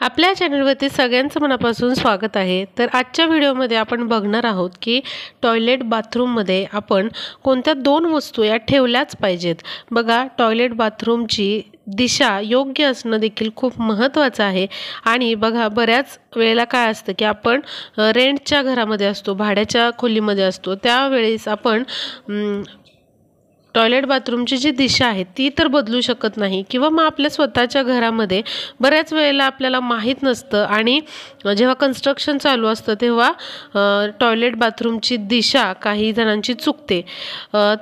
आपल्या चॅनलवरती सगळ्यांचं मनापासून स्वागत आहे। तर आजच्या व्हिडिओमध्ये आपण बघणार आहोत की टॉयलेट बाथरूममध्ये आपण कोणत्या दोन वस्तू या ठेवल्याच पाहिजेत। बघा, टॉयलेट बाथरूमची दिशा योग्य असणं देखील खूप महत्त्वाचं आहे। आणि बघा, बऱ्याच वेळेला काय असतं की आपण रेंटच्या घरामध्ये असतो, भाड्याच्या खोलीमध्ये असतो, त्यावेळेस आपण टॉयलेट बाथरूमची जी दिशा आहे ती तर बदलू शकत नाही, किंवा मग आपल्या स्वतःच्या घरामध्ये बऱ्याच वेळेला आपल्याला माहीत नसतं आणि जेव्हा कन्स्ट्रक्शन चालू असतं तेव्हा टॉयलेट बाथरूमची दिशा काही जणांची चुकते।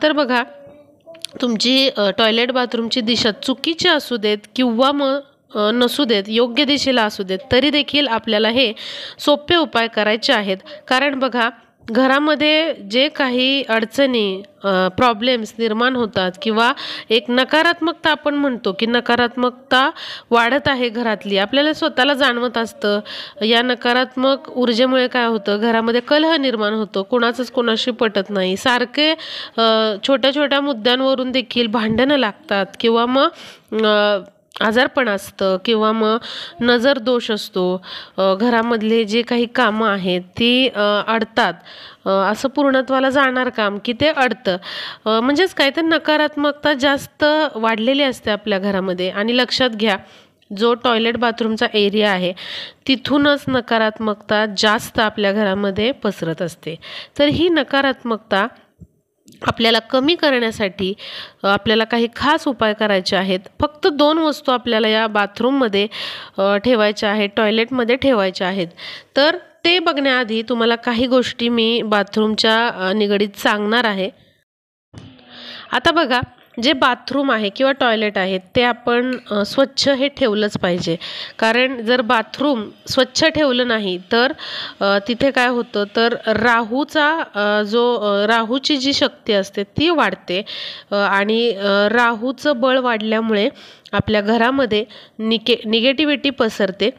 तर बघा, तुमची टॉयलेट बाथरूमची दिशा चुकीची असू देत किंवा मग नसू देत, योग्य दिशेला असू देत, तरी देखील आपल्याला हे सोपे उपाय करायचे आहेत। कारण बघा, घरामध्ये जे काही अडचणी प्रॉब्लेम्स निर्माण होतात किंवा एक नकारात्मकता आपण म्हणतो की नकारात्मकता वाढत आहे घरातली, आपल्याला स्वतःला जाणवत असतं। या नकारात्मक ऊर्जेमुळे काय होतं, घरामध्ये कलह निर्माण होतो, कोणाचंच कोणाशी पटत नाही, सारखे छोट्या छोट्या मुद्द्यांवरून देखील भांडणं लागतात, किंवा मग आजारपण असतं, किंवा मग नजर दोष असतो, घरामधले जे काही कामं आहेत ती अडतात, असं पूर्णत्वाला जाणार काम की ते अडतं। म्हणजेच काय, तर नकारात्मकता जास्त वाढलेली असते आपल्या घरामध्ये। आणि लक्षात घ्या, जो टॉयलेट बाथरूमचा एरिया आहे तिथूनच नकारात्मकता जास्त आपल्या घरामध्ये पसरत असते। तर ही नकारात्मकता आपल्याला कमी करण्यासाठी आपल्याला काही खास उपाय करायचे आहेत। फक्त दोन वस्तू आपल्याला या बाथरूममध्ये ठेवायच्या आहेत, टॉयलेटमध्ये ठेवायच्या आहेत। तर ते बघण्याआधी तुम्हाला काही गोष्टी मी बाथरूमच्या निगडीत सांगणार आहे। आता बघा, जे बाथरूम आहे किंवा टॉयलेट आहे ते आपण स्वच्छ हे ठेवलंच पाहिजे। कारण जर बाथरूम स्वच्छ ठेवलं नाही तर तिथे काय होतं, तर राहूची जी शक्ती असते ती वाढते, आणि राहूचं बळ वाढल्यामुळे आपल्या घरामध्ये निगेटिव्हिटी पसरते।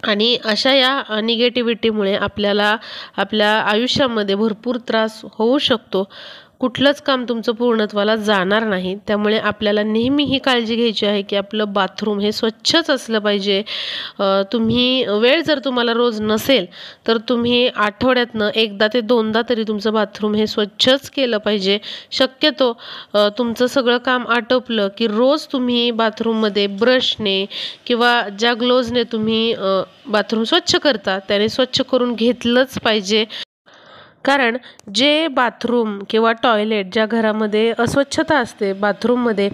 आणि अशा या निगेटिव्हिटीमुळे आपल्याला आपल्या आयुष्यामध्ये भरपूर त्रास होऊ शकतो, कुठलंच काम तुमचं पूर्णत्वाला जाणार नाही। त्यामुळे आपल्याला नेहमी ही काळजी घ्यायची आहे की आपलं बाथरूम हे स्वच्छच असलं पाहिजे। तुम्ही वेळ जर तुम्हाला रोज नसेल तर तुम्ही आठवड्यातनं एकदा ते दोनदा तरी तुमचं बाथरूम हे स्वच्छच केलं पाहिजे। शक्यतो तुमचं सगळं काम आटोपलं की रोज तुम्ही बाथरूममध्ये ब्रशने किंवा ज्या ग्लोव्जने तुम्ही बाथरूम स्वच्छ करता त्याने स्वच्छ करून घेतलंच पाहिजे। कारण जे बाथरूम किंवा टॉयलेट ज्या घरामध्ये अस्वच्छता असते बाथरूममध्ये,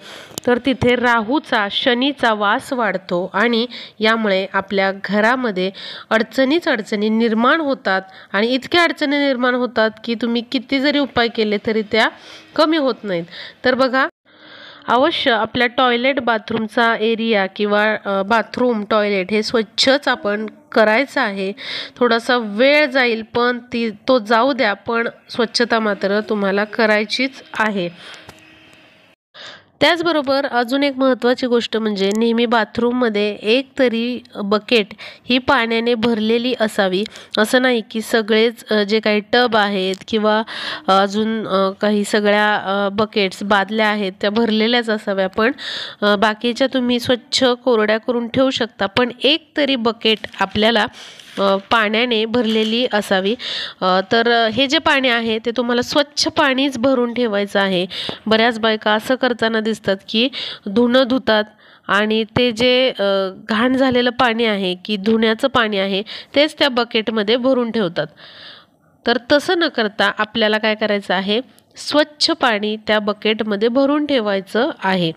तर तिथे राहूचा शनीचा वास वाढतो, आणि यामुळे आपल्या घरामध्ये अडचणी निर्माण होतात। आणि इतक्या अडचणी निर्माण होतात की तुम्ही किती जरी उपाय केले तरी त्या कमी होत नाहीत। तर बघा, अवश्य आपल्या टॉयलेट बाथरूमचा एरिया किंवा बाथरूम टॉयलेट हे स्वच्छच आपण करायचं आहे। थोडासा वेळ जाईल पण तो जाऊ द्या, पण स्वच्छता मात्र तुम्हाला करायचीच आहे। त्याचबरोबर अजून एक महत्त्वाची गोष्ट म्हणजे नेहमी बाथरूममध्ये एक तरी बकेट ही पाण्याने भरलेली असावी। असं नाही की सगळेच जे काही टब आहेत किंवा अजून काही सगळ्या बकेट्स बादल्या आहेत त्या भरलेल्याच असाव्या, पण बाकीच्या तुम्ही स्वच्छ कोरड्या करून ठेवू शकता, पण एक तरी बकेट आपल्याला पाण्याने भरलेली असावी। तर हे जे पाणी आहे ते तुम्हाला स्वच्छ पाणीच भरून ठेवायचं आहे। बऱ्याच बायका असं करताना दिसतात की धुणं धुतात आणि ते जे घाण झालेलं पाणी आहे की धुण्याचं पाणी आहे तेच त्या बकेटमध्ये भरून ठेवतात। तर तसं न करता आपल्याला काय करायचं आहे, स्वच्छ पाणी त्या बकेटमध्ये भरून ठेवायचं आहे।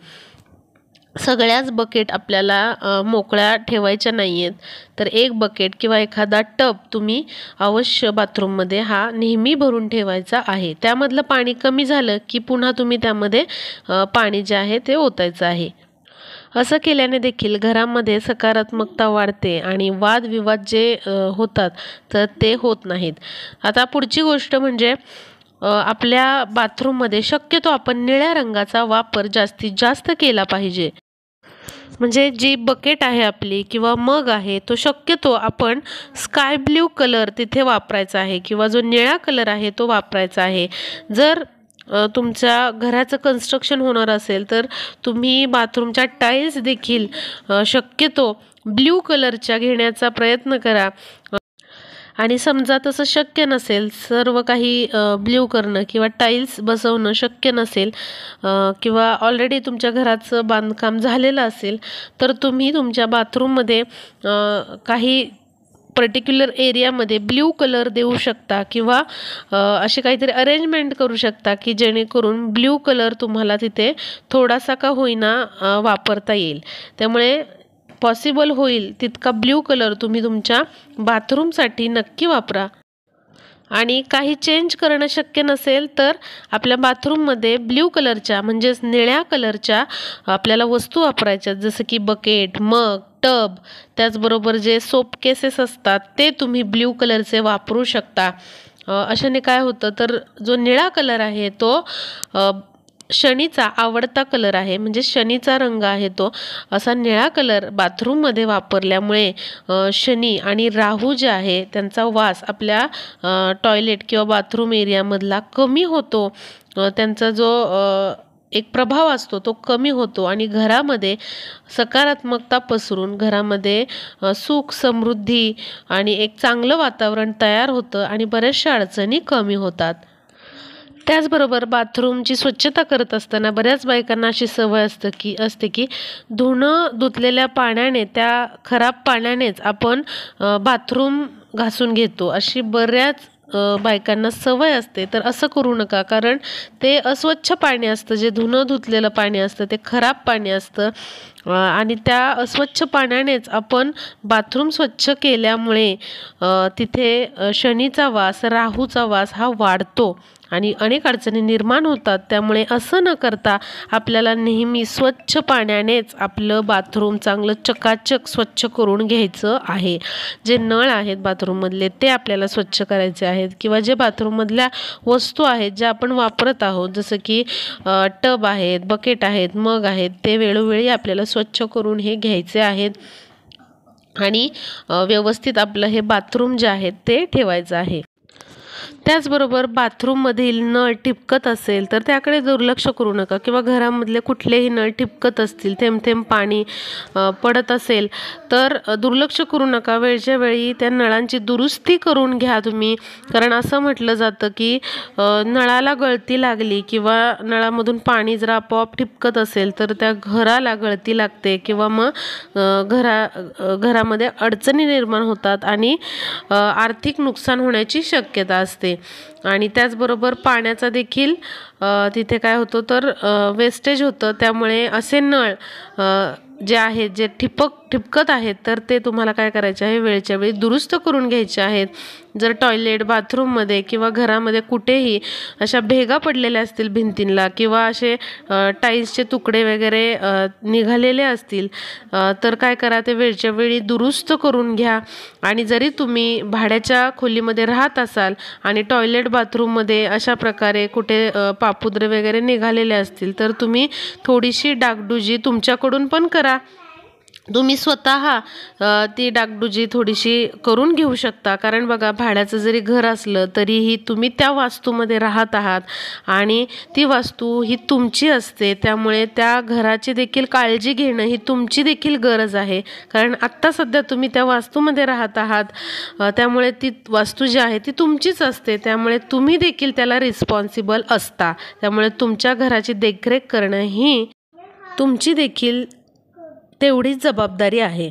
सगळ्याच बकेट आपल्याला मोकळ्या ठेवायच्या नाही आहेत, तर एक बकेट किंवा एखादा टब तुम्ही अवश्य बाथरूममध्ये हा नेहमी भरून ठेवायचा आहे। त्यामधलं पाणी कमी झालं की पुन्हा तुम्ही त्यामध्ये पाणी जे आहे ते ओतायचं आहे। असं केल्याने देखील घरामध्ये सकारात्मकता वाढते आणि वादविवाद जे होतात तर ते होत नाहीत। आता पुढची गोष्ट म्हणजे आपल्या बाथरूममध्ये शक्यतो आपण निळ्या रंगाचा वापर जास्तीत जास्त केला पाहिजे। म्हणजे जी बकेट आहे आपली किंवा मग आहे तो शक्यतो आपण स्काय ब्ल्यू कलर तिथे वापरायचा आहे, किंवा जो निळा कलर आहे तो वापरायचा आहे। जर तुमच्या घराचं कन्स्ट्रक्शन होणार असेल तर तुम्ही बाथरूमच्या टाईल्स देखील शक्यतो ब्ल्यू कलरच्या घेण्याचा प्रयत्न करा। आणि समजा तसं शक्य नसेल, सर्व काही ब्ल्यू करणं किंवा टाईल्स बसवणं शक्य नसेल किंवा ऑलरेडी तुमच्या घराचं बांधकाम झालेलं असेल, तर तुम्ही तुमच्या बाथरूममध्ये काही पर्टिक्युलर एरियामध्ये ब्ल्यू कलर देऊ शकता किंवा अशी काहीतरी अरेंजमेंट करू शकता की जेणेकरून ब्ल्यू कलर तुम्हाला तिथे थोडासा का होईना वापरता येईल। त्यामुळे पॉसिबल होईल तितका ब्ल्यू कलर तुम्ही तुमच्या बाथरूमसाठी नक्की वापरा। आणि काही चेंज करणं शक्य नसेल तर आपल्या बाथरूममध्ये ब्ल्यू कलरच्या म्हणजेच निळ्या कलरच्या आपल्याला वस्तू वापरायच्या, जसं की बकेट, मग, टब, त्याचबरोबर जे सोप केसेस असतात ते तुम्ही ब्ल्यू कलरचे वापरू शकता। अशाने काय होतं तर जो निळा कलर आहे तो शनीचा आवडता कलर आहे, म्हणजे शनीचा रंग आहे तो। असा निळा कलर बाथरूममध्ये वापरल्यामुळे शनी आणि राहू जे आहे त्यांचा वास आपल्या टॉयलेट किंवा बाथरूम एरियामधला कमी होतो, त्यांचा जो एक प्रभाव असतो तो कमी होतो आणि घरामध्ये सकारात्मकता पसरून घरामध्ये सुख, समृद्धी आणि एक चांगलं वातावरण तयार होतं आणि बऱ्याचशा अडचणी कमी होतात। त्याचबरोबर बाथरूमची स्वच्छता करत असताना बऱ्याच बायकांना अशी सवय असते की धुणं धुतलेल्या पाण्याने, त्या खराब पाण्यानेच आपण बाथरूम घासून घेतो, अशी बऱ्याच बायकांना सवय असते। तर असं करू नका, कारण ते अस्वच्छ पाणी असतं, जे धुणं धुतलेलं पाणी असतं ते खराब पाणी असतं आणि त्या अस्वच्छ पाण्यानेच आपण बाथरूम स्वच्छ केल्यामुळे तिथे शनीचा वास, राहूचा वास हा वाढतो आणि अनेक अडचणी निर्माण होतात। त्यामुळे असं न करता आपल्याला नेहमी स्वच्छ पाण्यानेच आपलं बाथरूम चांगलं चकाचक स्वच्छ करून घ्यायचं आहे। जे नळ आहेत बाथरूममधले ते आपल्याला स्वच्छ करायचे आहेत किंवा जे बाथरूममधल्या वस्तू आहेत ज्या आपण वापरत आहोत, जसं की टब आहेत, बकेट आहेत, मग आहेत, ते वेळोवेळी आपल्याला स्वच्छ करून हे घ्यायचे आहेत आणि व्यवस्थित आपलं हे बाथरूम जे आहे ते ठेवायचं आहे। त्याचबरोबर बाथरूममधील नळ ठिपकत असेल तर त्याकडे दुर्लक्ष करू नका किंवा घरामधले कुठलेही नळ ठिपकत असतील, थेंब थेंब पाणी पडत असेल तर दुर्लक्ष करू नका, वेळच्या वेळी त्या नळांची दुरुस्ती करून घ्या तुम्ही। कारण असं म्हटलं जातं की नळाला गळती लागली किंवा नळामधून पाणी जर आपोआप ठिपकत असेल तर त्या घराला गळती लागते किंवा मग घरामध्ये अडचणी निर्माण होतात आणि आर्थिक नुकसान होण्याची शक्यता असते। आणि त्याचबरोबर पाण्याचा देखील तिथे काय होतं तर वेस्टेज होतं। त्यामुळे असे नळ जे आहेत जे ठिपकत आहेत तर ते तुम्हाला काय करायचे आहे, वेळच्या वेळी दुरुस्त करून घ्यायचे आहेत। जर टॉयलेट, बाथरूममध्ये किंवा घरामध्ये कुठेही अशा भेगा पडलेल्या असतील भिंतींना किंवा असे टाईल्सचे तुकडे वगैरे निघालेले असतील तर काय करा, ते वेळच्या वेळी दुरुस्त करून घ्या। आणि जरी तुम्ही भाड्याच्या खोलीमध्ये राहत असाल आणि टॉयलेट, बाथरूममध्ये अशा प्रकारे कुठे पापुद्रे वगैरे निघालेले असतील तर तुम्ही थोडीशी डागडुजी तुमच्याकडून पण करा। तुम्ही स्वतः ती डागडुजी थोडीशी करून घेऊ शकता, कारण बघा भाड्याचं जरी घर असलं तरीही तुम्ही त्या वास्तूमध्ये राहत आहात आणि ती वास्तू ही तुमची असते। त्यामुळे त्या घराची देखील काळजी घेणं ही तुमची देखील गरज आहे, कारण आत्ता सध्या तुम्ही त्या वास्तूमध्ये राहत आहात, त्यामुळे ती वास्तू जी आहे ती तुमचीच असते। त्यामुळे तुम्ही देखील त्याला रिस्पॉन्सिबल असता। त्यामुळे तुमच्या घराची देखरेख करणं ही तुमची देखील तेवढीच जबाबदारी आहे।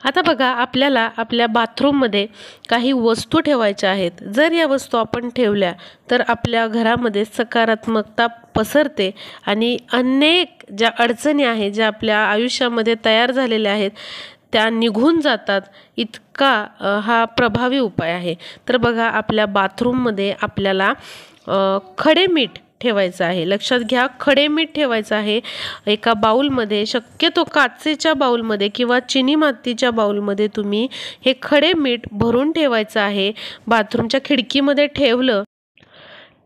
आता बघा, आपल्याला आपल्या बाथरूममध्ये काही वस्तू ठेवायच्या आहेत। जर या वस्तू आपण ठेवल्या तर आपल्या घरामध्ये सकारात्मकता पसरते आणि अनेक ज्या अडचणी आहेत ज्या आपल्या आयुष्यामध्ये तयार झालेल्या आहेत त्या निघून जातात। इतका हा प्रभावी उपाय आहे। तर बघा, आपल्या बाथरूममध्ये आपल्याला खडे मीठ ठेवायचं आहे। लक्षात घ्या, खडे मीठ ठेवायचं आहे एका बाउलमध्ये, शक्यतो काचेच्या बाउलमध्ये किंवा चिनी मातीच्या बाउलमध्ये तुम्ही हे खडे मीठ भरून ठेवायचं आहे। बाथरूमच्या खिडकीमध्ये ठेवलं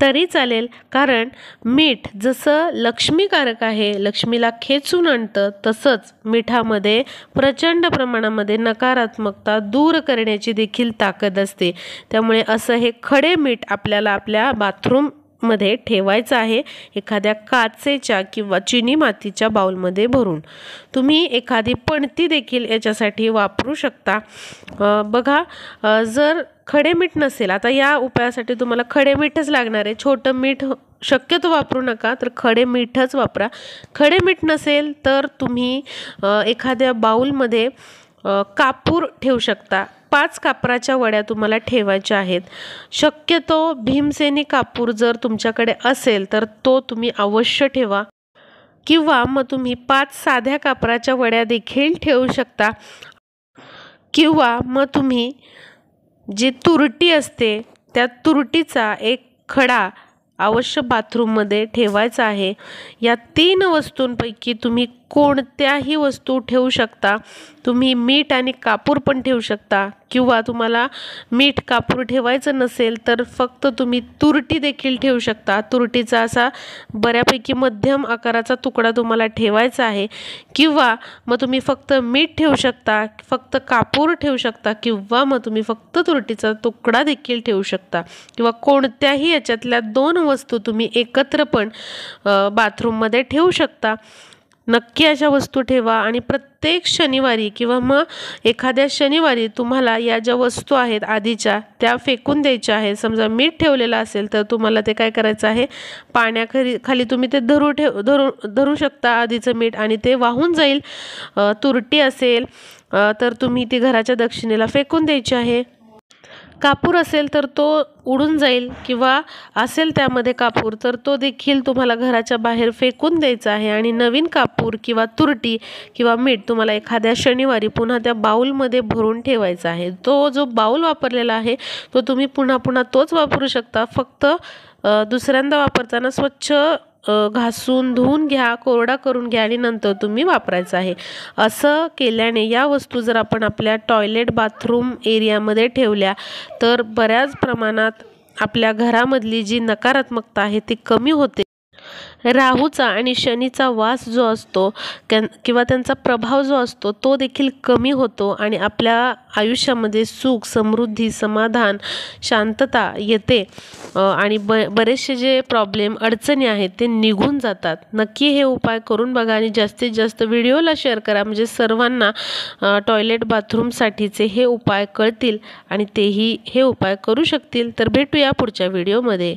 तरी चालेल, कारण मीठ जसं लक्ष्मीकारक आहे, लक्ष्मीला खेचून आणतं, तसंच मिठामध्ये प्रचंड प्रमाणामध्ये नकारात्मकता दूर करण्याची देखील ताकद असते। त्यामुळे असं हे खडे मीठ आपल्याला आपल्या बाथरूम मध्ये ठेवायचं आहे, एखाद्या काचेच्या किंवा चिनी मातीच्या बाउलमध्ये भरून। तुम्ही एखादी पणती देखील याच्यासाठी वापरू शकता। बघा, जर खडे मीठ नसेल, आता या उपायासाठी तुम्हाला खडे मीठच लागणार आहे। छोटं मीठ शक्यतो वापरू नका, तर खडे मीठच वापरा। खडे मीठ नसेल तर तुम्ही एखाद्या बाउलमध्ये कापूर ठेवू शकता। 5 कापराच्या वड्या तुम्हाला ठेवायच्या आहेत। शक्यतो भीमसेनी कापूर जर तुमच्याकडे असेल तर तो तुम्ही अवश्य ठेवा, किंवा मग तुम्ही 5 साध्या कापराच्या वड्या देखील ठेवू शकता, किंवा मग तुम्ही जी तुरटी असते त्या तुरटीचा एक खडा अवश्य बाथरूममध्ये ठेवायचा आहे। या 3 वस्तूंपैकी तुम्ही कोणत्याही वस्तू ठेवू शकता। तुम्ही मीठ आणि कापूर पण ठेवू शकता, किंवा तुम्हाला मीठ कापूर ठेवायचं नसेल तर फक्त तुम्ही तुरटी देखील ठेवू शकता। तुरटीचा असा बऱ्यापैकी मध्यम आकाराचा तुकडा तुम्हाला ठेवायचा आहे, किंवा मग तुम्ही फक्त मीठ ठेवू शकता, फक्त कापूर ठेवू शकता, किंवा मग तुम्ही फक्त तुरटीचा तुकडा देखील ठेवू शकता, किंवा कोणत्याही याच्यातल्या 2 वस्तू तुम्ही एकत्र पण बाथरूममध्ये ठेवू शकता। नक्की अशा वस्तू ठेवा, आणि प्रत्येक शनिवारी किंवा मग एखाद्या शनिवारी तुम्हाला या ज्या वस्तू आहेत आधीच्या त्या फेकून द्यायच्या आहेत। समजा मीठ ठेवलेलं असेल तर तुम्हाला ते काय करायचं आहे, पाण्याखाली तुम्ही ते धरू शकता आधीचं मीठ, आणि ते वाहून जाईल। तुरटी असेल तर तुम्ही ती घराच्या दक्षिणेला फेकून द्यायची आहे। कापूर असेल तर तो उडून जाईल, किंवा असेल त्यामध्ये कापूर तर तो देखील तुम्हाला घराच्या बाहेर फेकून द्यायचा आहे। आणि नवीन कापूर किंवा तुरटी किंवा मीठ तुम्हाला एखाद्या शनिवारी पुन्हा त्या बाउलमध्ये भरून ठेवायचा आहे। तो जो बाउल वापरलेला आहे तो तुम्ही पुन्हा पुन्हा तोच वापरू शकता, फक्त दुसऱ्यांदा वापरताना स्वच्छ घासून धुवून घ्या, कोरडा करून घ्या, आणि नंतर तुम्ही वापरायचं आहे। असं केल्याने या वस्तू जर आपण आपल्या टॉयलेट बाथरूम एरियामध्ये ठेवल्या तर बऱ्याच प्रमाणात आपल्या घरामधली जी नकारात्मकता आहे ती कमी होते। राहूचा आणि शनीचा वास जो असतो किंवा त्यांचा प्रभाव जो असतो तो देखील कमी होतो, आणि आपल्या आयुष्यामध्ये सुख, समृद्धी, समाधान, शांतता येते, आणि बरेचसे जे प्रॉब्लेम, अडचणी आहेत ते निघून जातात। नक्की हे उपाय करून बघा, आणि जास्तीत जास्त व्हिडिओला शेअर करा, म्हणजे सर्वांना टॉयलेट बाथरूमसाठीचे हे उपाय कळतील आणि तेही हे उपाय करू शकतील। तर भेटूया पुढच्या व्हिडिओमध्ये।